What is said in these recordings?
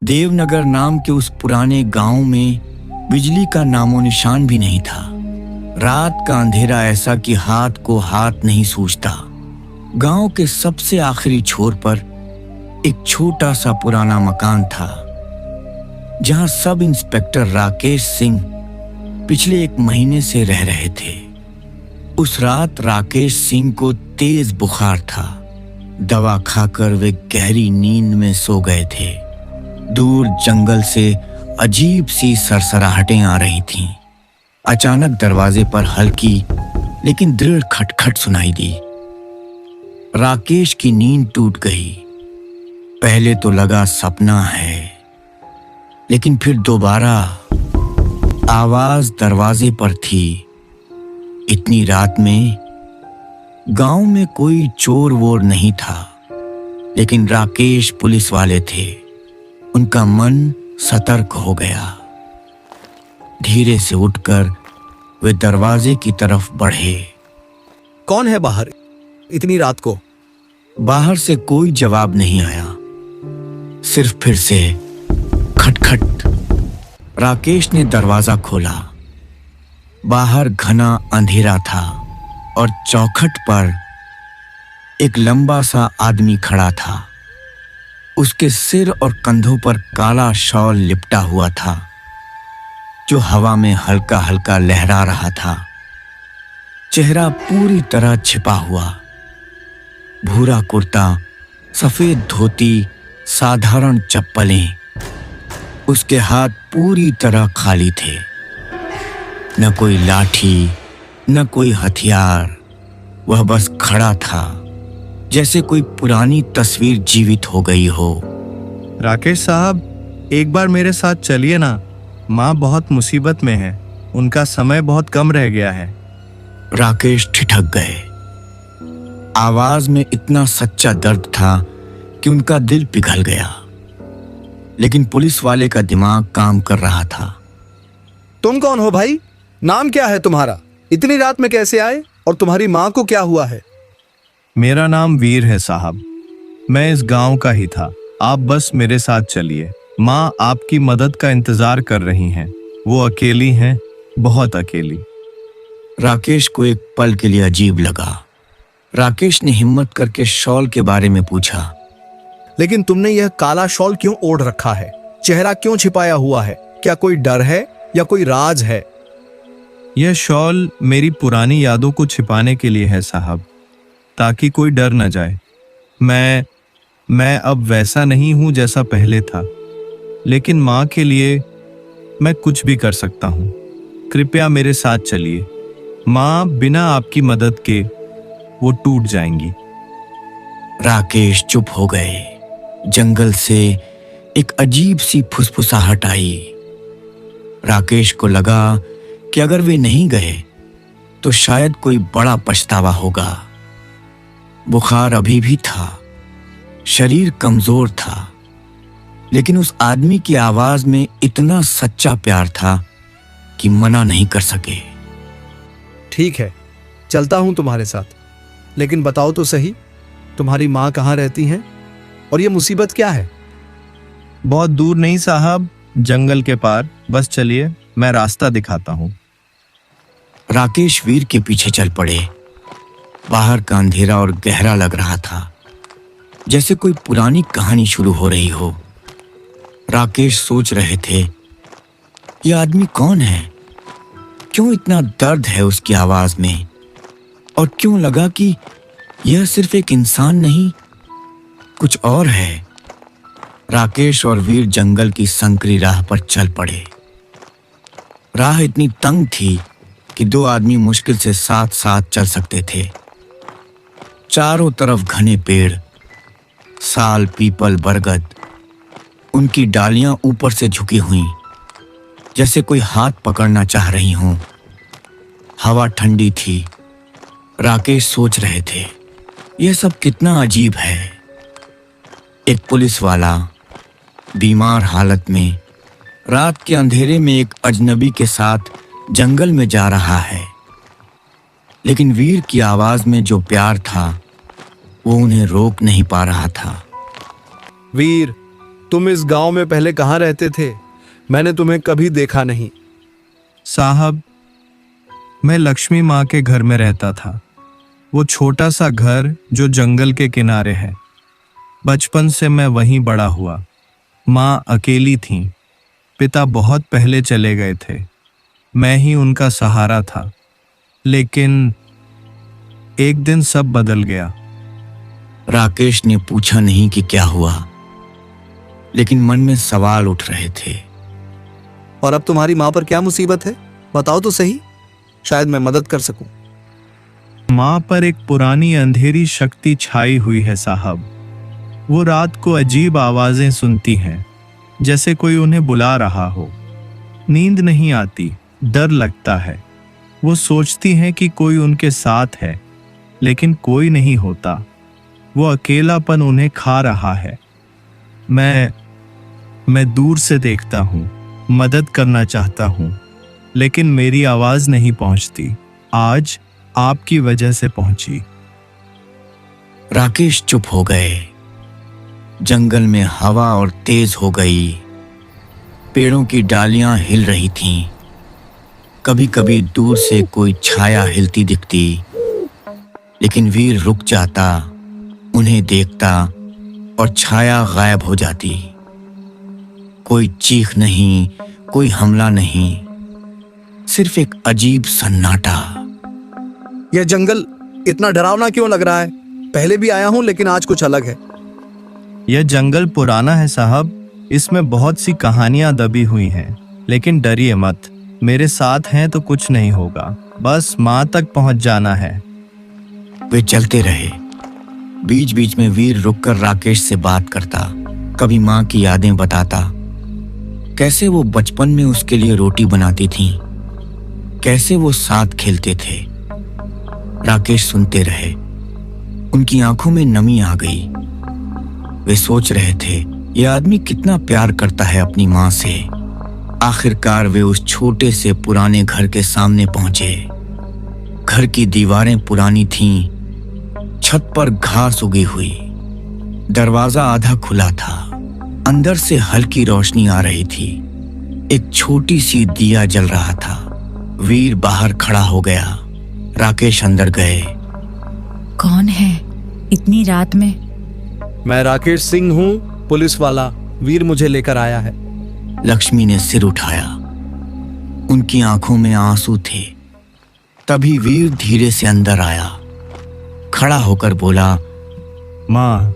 देवनगर नाम के उस पुराने गांव में बिजली का नामो निशान भी नहीं था। रात का अंधेरा ऐसा कि हाथ को हाथ नहीं सूझता। गांव के सबसे आखिरी छोर पर एक छोटा सा पुराना मकान था, जहां सब इंस्पेक्टर राकेश सिंह पिछले 1 महीने से रह रहे थे। उस रात राकेश सिंह को तेज बुखार था। दवा खाकर वे गहरी नींद में सो गए थे। दूर जंगल से अजीब सी सरसराहटें आ रही थीं। अचानक दरवाजे पर हल्की लेकिन दृढ़ खटखट सुनाई दी। राकेश की नींद टूट गई। पहले तो लगा सपना है, लेकिन फिर दोबारा आवाज दरवाजे पर थी। इतनी रात में गांव में कोई चोर वोर नहीं था, लेकिन राकेश पुलिस वाले थे। उनका मन सतर्क हो गया। धीरे से उठकर वे दरवाजे की तरफ बढ़े। कौन है बाहर इतनी रात को? बाहर से कोई जवाब नहीं आया, सिर्फ फिर से खटखट। राकेश ने दरवाजा खोला। बाहर घना अंधेरा था और चौखट पर एक लंबा सा आदमी खड़ा था। उसके सिर और कंधों पर काला शॉल लिपटा हुआ था, जो हवा में हल्का हल्का लहरा रहा था। चेहरा पूरी तरह छिपा हुआ। भूरा कुर्ता, सफेद धोती, साधारण चप्पलें। उसके हाथ पूरी तरह खाली थे। न कोई लाठी, न कोई हथियार। वह बस खड़ा था, जैसे कोई पुरानी तस्वीर जीवित हो गई हो। राकेश साहब, एक बार मेरे साथ चलिए ना। माँ बहुत मुसीबत में है, उनका समय बहुत कम रह गया है। राकेश ठिठक गए। आवाज में इतना सच्चा दर्द था कि उनका दिल पिघल गया। लेकिन पुलिस वाले का दिमाग काम कर रहा था। तुम कौन हो भाई? नाम क्या है तुम्हारा? इतनी रात में कैसे आए? और तुम्हारी माँ को क्या हुआ है? मेरा नाम वीर है साहब। मैं इस गांव का ही था। आप बस मेरे साथ चलिए। माँ आपकी मदद का इंतजार कर रही हैं। वो अकेली हैं, बहुत अकेली। राकेश को एक पल के लिए अजीब लगा। राकेश ने हिम्मत करके शॉल के बारे में पूछा। लेकिन तुमने यह काला शॉल क्यों ओढ़ रखा है? चेहरा क्यों छिपाया हुआ है? क्या कोई डर है या कोई राज है? यह शॉल मेरी पुरानी यादों को छिपाने के लिए है साहब, ताकि कोई डर न जाए। मैं अब वैसा नहीं हूं जैसा पहले था, लेकिन माँ के लिए मैं कुछ भी कर सकता हूं। कृपया मेरे साथ चलिए। माँ बिना आपकी मदद के वो टूट जाएंगी। राकेश चुप हो गए। जंगल से एक अजीब सी फुसफुसाहट आई। राकेश को लगा कि अगर वे नहीं गए तो शायद कोई बड़ा पछतावा होगा। बुखार अभी भी था, शरीर कमजोर था, लेकिन उस आदमी की आवाज में इतना सच्चा प्यार था कि मना नहीं कर सके। ठीक है, चलता हूं तुम्हारे साथ, लेकिन बताओ तो सही, तुम्हारी माँ कहाँ रहती हैं? और ये मुसीबत क्या है? बहुत दूर नहीं साहब, जंगल के पार। बस चलिए, मैं रास्ता दिखाता हूँ। राकेश वीर के पीछे चल पड़े। बाहर का अंधेरा और गहरा लग रहा था, जैसे कोई पुरानी कहानी शुरू हो रही हो। राकेश सोच रहे थे, यह आदमी कौन है? क्यों इतना दर्द है उसकी आवाज में? और क्यों लगा कि यह सिर्फ एक इंसान नहीं, कुछ और है? राकेश और वीर जंगल की संकरी राह पर चल पड़े। राह इतनी तंग थी कि 2 आदमी मुश्किल से साथ साथ चल सकते थे। चारों तरफ घने पेड़, साल, पीपल, बरगद। उनकी डालियां ऊपर से झुकी हुई, जैसे कोई हाथ पकड़ना चाह रही हों। हवा ठंडी थी। राकेश सोच रहे थे, यह सब कितना अजीब है। एक पुलिस वाला बीमार हालत में रात के अंधेरे में एक अजनबी के साथ जंगल में जा रहा है, लेकिन वीर की आवाज में जो प्यार था वो उन्हें रोक नहीं पा रहा था। वीर, तुम इस गांव में पहले कहाँ रहते थे? मैंने तुम्हें कभी देखा नहीं। साहब, मैं लक्ष्मी माँ के घर में रहता था। वो छोटा सा घर जो जंगल के किनारे है। बचपन से मैं वहीं बड़ा हुआ। माँ अकेली थीं। पिता बहुत पहले चले गए थे। मैं ही उनका सहारा था। लेकिन एक दिन सब बदल गया। राकेश ने पूछा नहीं कि क्या हुआ, लेकिन मन में सवाल उठ रहे थे। और अब तुम्हारी माँ पर क्या मुसीबत है? बताओ तो सही, शायद मैं मदद कर सकूं। माँ पर एक पुरानी अंधेरी शक्ति छाई हुई है साहब। वो रात को अजीब आवाजें सुनती हैं, जैसे कोई उन्हें बुला रहा हो। नींद नहीं आती, डर लगता है। वो सोचती हैं कि कोई उनके साथ है, लेकिन कोई नहीं होता। वो अकेलापन उन्हें खा रहा है। मैं दूर से देखता हूँ, मदद करना चाहता हूँ, लेकिन मेरी आवाज नहीं पहुंचती। आज आपकी वजह से पहुंची। राकेश चुप हो गए। जंगल में हवा और तेज हो गई। पेड़ों की डालियां हिल रही थीं। कभी कभी दूर से कोई छाया हिलती दिखती, लेकिन वीर रुक जाता, उन्हें देखता और छाया गायब हो जाती। कोई चीख नहीं, कोई हमला नहीं, सिर्फ एक अजीब सन्नाटा। यह जंगल इतना डरावना क्यों लग रहा है? पहले भी आया हूं, लेकिन आज कुछ अलग है। यह जंगल पुराना है साहब। इसमें बहुत सी कहानियां दबी हुई हैं, लेकिन डरिए मत। मेरे साथ हैं तो कुछ नहीं होगा। बस माँ तक पहुंच जाना है। वे चलते रहे। बीच बीच में वीर रुककर राकेश से बात करता, कभी माँ की यादें बताता, कैसे वो बचपन में उसके लिए रोटी बनाती थीं, कैसे वो साथ खेलते थे। राकेश सुनते रहे। उनकी आंखों में नमी आ गई। वे सोच रहे थे, ये आदमी कितना प्यार करता है अपनी माँ से। आखिरकार वे उस छोटे से पुराने घर के सामने पहुंचे। घर की दीवारें पुरानी थीं, छत पर घास उगी हुई। दरवाजा आधा खुला था। अंदर से हल्की रोशनी आ रही थी। एक छोटी सी दिया जल रहा था। वीर बाहर खड़ा हो गया। राकेश अंदर गए। कौन है इतनी रात में? मैं राकेश सिंह हूँ, पुलिस वाला। वीर मुझे लेकर आया है। लक्ष्मी ने सिर उठाया। उनकी आंखों में आंसू थे। तभी वीर धीरे से अंदर आया। खड़ा होकर बोला, माँ,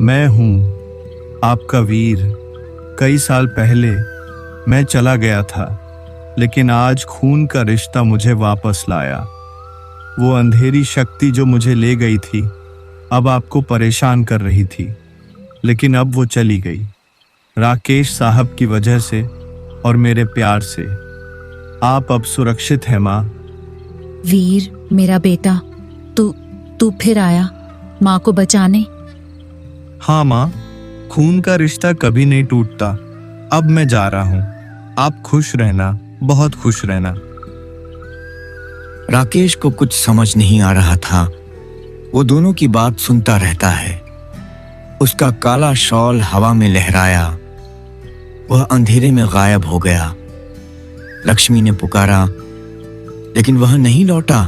मैं हूँ आपका वीर। कई साल पहले मैं चला गया था, लेकिन आज खून का रिश्ता मुझे वापस लाया। वो अंधेरी शक्ति जो मुझे ले गई थी, अब आपको परेशान कर रही थी, लेकिन अब वो चली गई। राकेश साहब की वजह से और मेरे प्यार से आप अब सुरक्षित हैं माँ। वीर मेरा बेटा, तू फिर आया माँ को बचाने। हाँ माँ, खून का रिश्ता कभी नहीं टूटता। अब मैं जा रहा हूँ। आप खुश रहना, बहुत खुश रहना। राकेश को कुछ समझ नहीं आ रहा था। वो दोनों की बात सुनता रहता है। उसका काला शॉल हवा में लहराया। वह अंधेरे में गायब हो गया। लक्ष्मी ने पुकारा, लेकिन वह नहीं लौटा।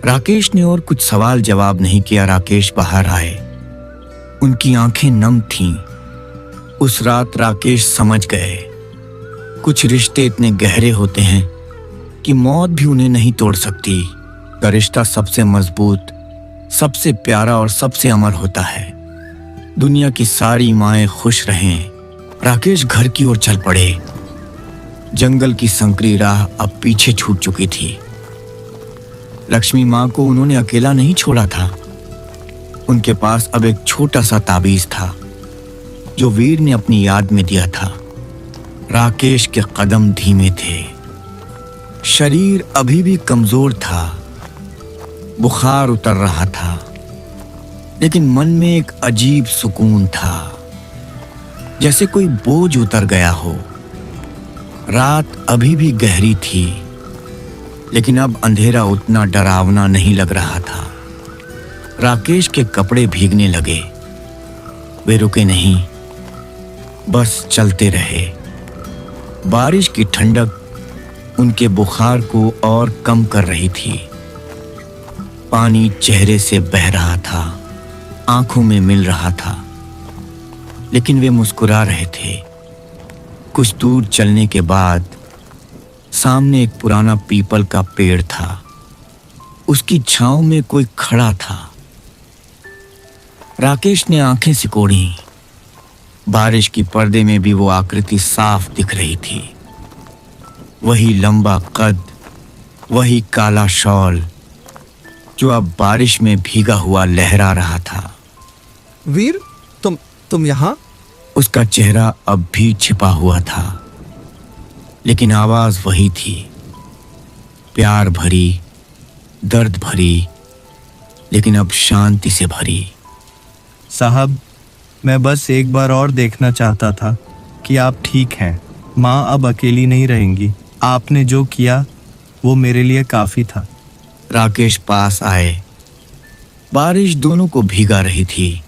राकेश ने और कुछ सवाल जवाब नहीं किया। राकेश बाहर आए। उनकी आंखें नम थीं। उस रात राकेश समझ गए, कुछ रिश्ते इतने गहरे होते हैं कि मौत भी उन्हें नहीं तोड़ सकती। का रिश्ता सबसे मजबूत, सबसे प्यारा और सबसे अमर होता है। दुनिया की सारी माएं खुश रहें। राकेश घर की ओर चल पड़े। जंगल की संकरी राह अब पीछे छूट चुकी थी। लक्ष्मी माँ को उन्होंने अकेला नहीं छोड़ा था। उनके पास अब एक छोटा सा ताबीज था, जो वीर ने अपनी याद में दिया था। राकेश के कदम धीमे थे। शरीर अभी भी कमजोर था। बुखार उतर रहा था, लेकिन मन में एक अजीब सुकून था, जैसे कोई बोझ उतर गया हो। रात अभी भी गहरी थी, लेकिन अब अंधेरा उतना डरावना नहीं लग रहा था। राकेश के कपड़े भीगने लगे। वे रुके नहीं। बस चलते रहे। बारिश की ठंडक उनके बुखार को और कम कर रही थी। पानी चेहरे से बह रहा था, आंखों में मिल रहा था, लेकिन वे मुस्कुरा रहे थे। कुछ दूर चलने के बाद सामने एक पुराना पीपल का पेड़ था। उसकी छांव में कोई खड़ा था। राकेश ने आंखें सिकोड़ी। बारिश की पर्दे में भी वो आकृति साफ दिख रही थी। वही लंबा कद, वही काला शॉल जो अब बारिश में भीगा हुआ लहरा रहा था। वीर, तुम यहाँ? उसका चेहरा अब भी छिपा हुआ था, लेकिन आवाज वही थी, प्यार भरी, दर्द भरी, लेकिन अब शांति से भरी। साहब, मैं बस एक बार और देखना चाहता था कि आप ठीक हैं। माँ अब अकेली नहीं रहेंगी। आपने जो किया वो मेरे लिए काफी था। राकेश पास आए। बारिश दोनों को भीगा रही थी।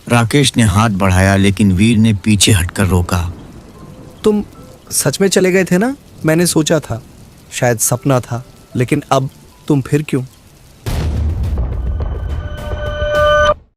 राकेश ने हाथ बढ़ाया, लेकिन वीर ने पीछे हटकर रोका। तुम सच में चले गए थे ना? मैंने सोचा था शायद सपना था, लेकिन अब तुम फिर क्यों?